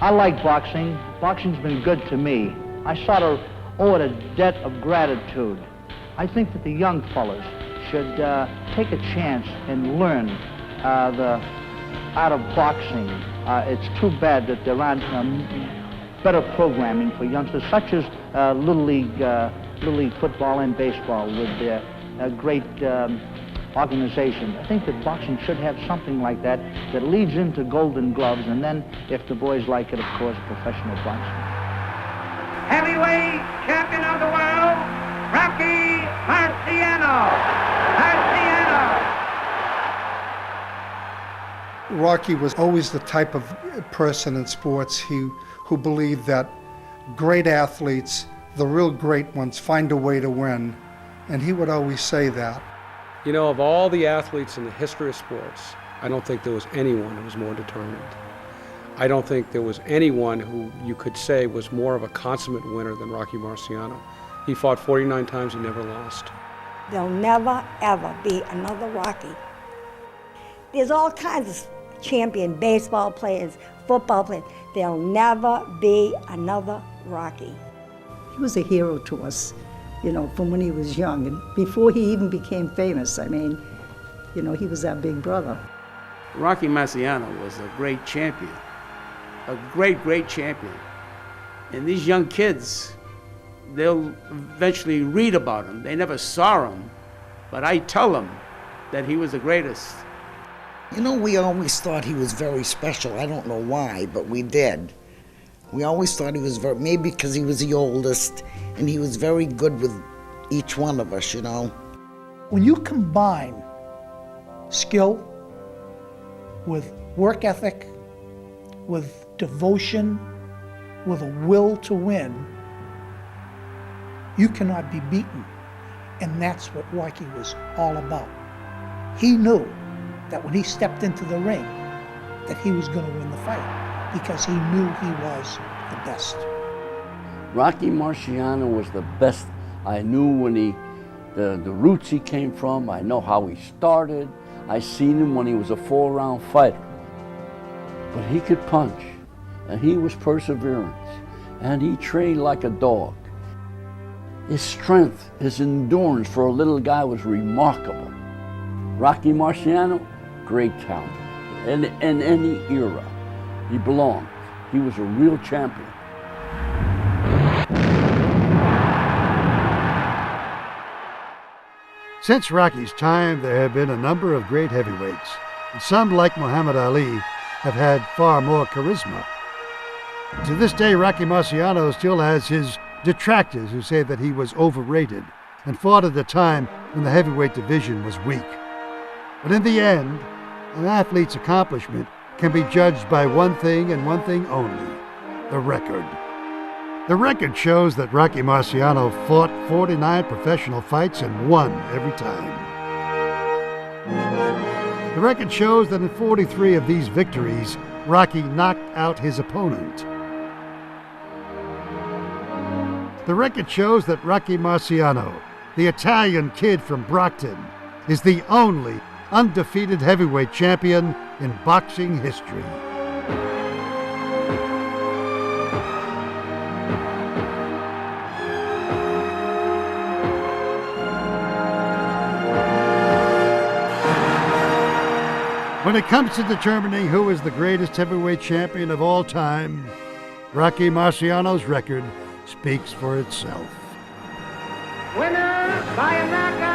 I like boxing. Boxing's been good to me. I sort of owe it a debt of gratitude. I think that the young fellas should take a chance and learn the art of boxing. It's too bad that there aren't better programming for youngsters, such as Little League football and baseball with their great organization. I think that boxing should have something like that that leads into Golden Gloves, and then, if the boys like it, of course, professional boxing. Heavyweight champion of the world, Rocky Marciano. Rocky was always the type of person in sports who believed that great athletes, the real great ones, find a way to win. And he would always say that. You know, of all the athletes in the history of sports, I don't think there was anyone who was more determined. I don't think there was anyone who you could say was more of a consummate winner than Rocky Marciano. He fought 49 times, he never lost. There'll never, ever be another Rocky. There's all kinds of champion baseball players, football players. There'll never be another Rocky. He was a hero to us, you know, from when he was young. And before he even became famous, I mean, you know, he was our big brother. Rocky Marciano was a great champion, a great champion. And these young kids, they'll eventually read about him. They never saw him, but I tell them that he was the greatest. You know, we always thought he was very special. I don't know why, but we did. We always thought he was maybe because he was the oldest, and he was very good with each one of us, you know. When you combine skill with work ethic, with devotion, with a will to win, you cannot be beaten. And that's what Rocky was all about. He knew that when he stepped into the ring, that he was going to win the fight, because he knew he was the best. Rocky Marciano was the best. I knew when the roots he came from. I know how he started. I seen him when he was a 4-round fighter. But he could punch, and he was perseverance, and he trained like a dog. His strength, his endurance for a little guy was remarkable. Rocky Marciano, great talent. In any era, he belonged. He was a real champion. Since Rocky's time, there have been a number of great heavyweights, and some, like Muhammad Ali, have had far more charisma. To this day, Rocky Marciano still has his detractors who say that he was overrated and fought at a time when the heavyweight division was weak. But in the end, an athlete's accomplishment can be judged by one thing and one thing only: the record. The record shows that Rocky Marciano fought 49 professional fights and won every time. The record shows that in 43 of these victories, Rocky knocked out his opponent. The record shows that Rocky Marciano, the Italian kid from Brockton, is the only undefeated heavyweight champion in boxing history. When it comes to determining who is the greatest heavyweight champion of all time, Rocky Marciano's record speaks for itself. Winner by a knockout.